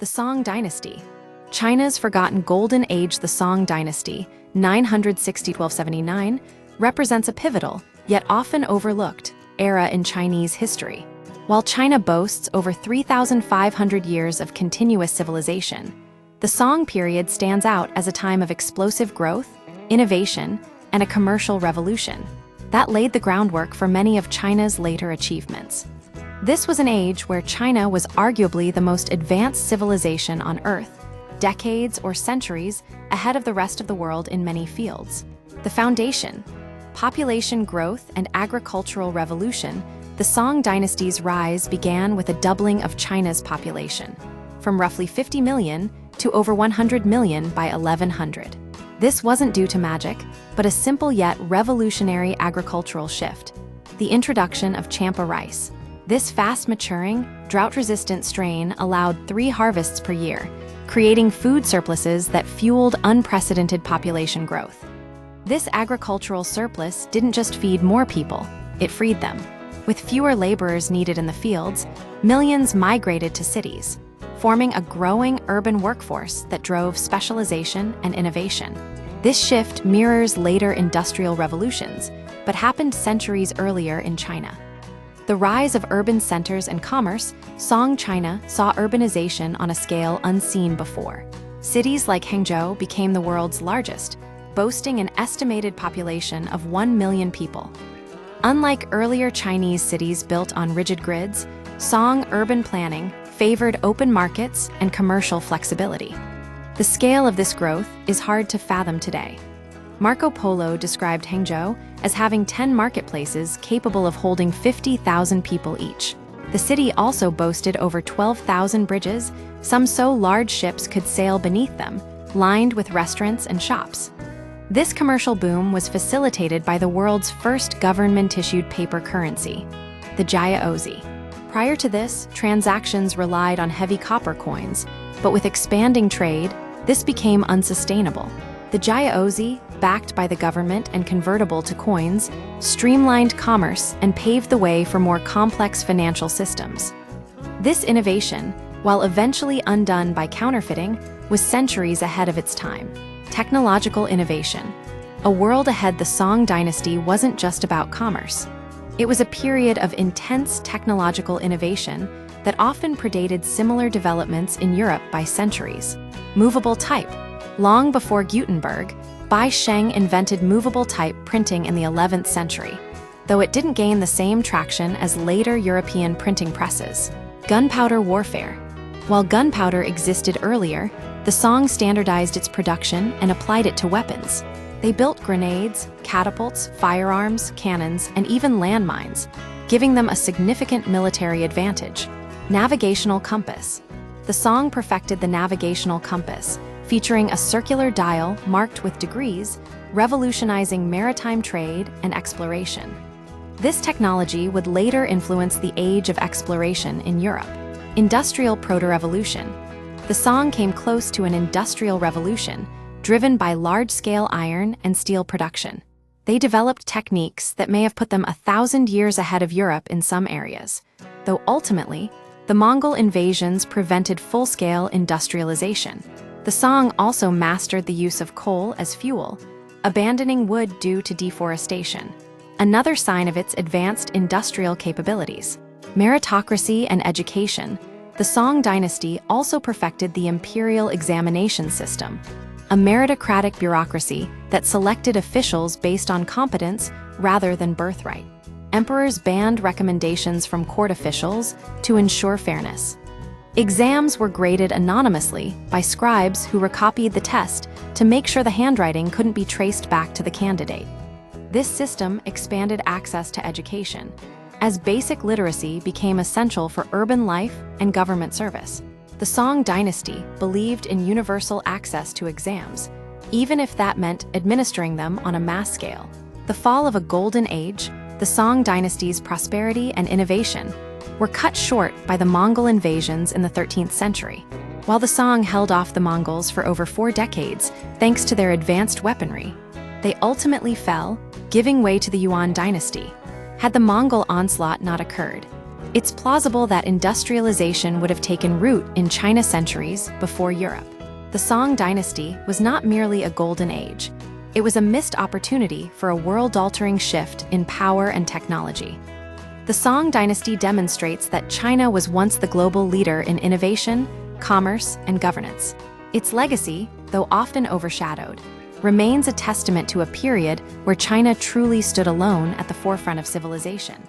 The Song Dynasty. China's forgotten golden age, the Song Dynasty, 960–1279, represents a pivotal, yet often overlooked, era in Chinese history. While China boasts over 3,500 years of continuous civilization, the Song period stands out as a time of explosive growth, innovation, and a commercial revolution that laid the groundwork for many of China's later achievements. This was an age where China was arguably the most advanced civilization on Earth, decades or centuries ahead of the rest of the world in many fields. The foundation: population growth and agricultural revolution. The Song dynasty's rise began with a doubling of China's population, from roughly 50 million to over 100 million by 1100. This wasn't due to magic, but a simple yet revolutionary agricultural shift: the introduction of Champa rice. This fast-maturing, drought-resistant strain allowed 3 harvests per year, creating food surpluses that fueled unprecedented population growth. This agricultural surplus didn't just feed more people, it freed them. With fewer laborers needed in the fields, millions migrated to cities, forming a growing urban workforce that drove specialization and innovation. This shift mirrors later industrial revolutions, but happened centuries earlier in China. The rise of urban centers and commerce, Song China saw urbanization on a scale unseen before. Cities like Hangzhou became the world's largest, boasting an estimated population of 1 million people. Unlike earlier Chinese cities built on rigid grids, Song urban planning favored open markets and commercial flexibility. The scale of this growth is hard to fathom today. Marco Polo described Hangzhou as having 10 marketplaces capable of holding 50,000 people each. The city also boasted over 12,000 bridges, some so large ships could sail beneath them, lined with restaurants and shops. This commercial boom was facilitated by the world's first government-issued paper currency, the Jiaozi. Prior to this, transactions relied on heavy copper coins, but with expanding trade, this became unsustainable. The Jiaozi, backed by the government and convertible to coins, streamlined commerce and paved the way for more complex financial systems. This innovation, while eventually undone by counterfeiting, was centuries ahead of its time. Technological innovation. A world ahead, the Song dynasty wasn't just about commerce. It was a period of intense technological innovation that often predated similar developments in Europe by centuries. Movable type. Long before Gutenberg, Bai Sheng invented movable type printing in the 11th century, though it didn't gain the same traction as later European printing presses. Gunpowder warfare. While gunpowder existed earlier, the Song standardized its production and applied it to weapons. They built grenades, catapults, firearms, cannons, and even landmines, giving them a significant military advantage. Navigational compass. The Song perfected the navigational compass, featuring a circular dial marked with degrees, revolutionizing maritime trade and exploration. This technology would later influence the age of exploration in Europe. Industrial proto-revolution. The Song came close to an industrial revolution, driven by large-scale iron and steel production. They developed techniques that may have put them 1,000 years ahead of Europe in some areas, though ultimately, the Mongol invasions prevented full-scale industrialization. The Song also mastered the use of coal as fuel, abandoning wood due to deforestation, another sign of its advanced industrial capabilities. Meritocracy and education. The Song dynasty also perfected the imperial examination system, a meritocratic bureaucracy that selected officials based on competence rather than birthright. Emperors banned recommendations from court officials to ensure fairness. Exams were graded anonymously by scribes who recopied the test to make sure the handwriting couldn't be traced back to the candidate. This system expanded access to education, as basic literacy became essential for urban life and government service. The Song dynasty believed in universal access to exams, even if that meant administering them on a mass scale. The fall of a golden age, the Song dynasty's prosperity and innovation were cut short by the Mongol invasions in the 13th century. While the Song held off the Mongols for over 4 decades thanks to their advanced weaponry, they ultimately fell, giving way to the Yuan dynasty. Had the Mongol onslaught not occurred, It's plausible that industrialization would have taken root in China centuries before Europe. The Song Dynasty was not merely a golden age. It was a missed opportunity for a world-altering shift in power and technology. The Song Dynasty demonstrates that China was once the global leader in innovation, commerce, and governance. Its legacy, though often overshadowed, remains a testament to a period where China truly stood alone at the forefront of civilization.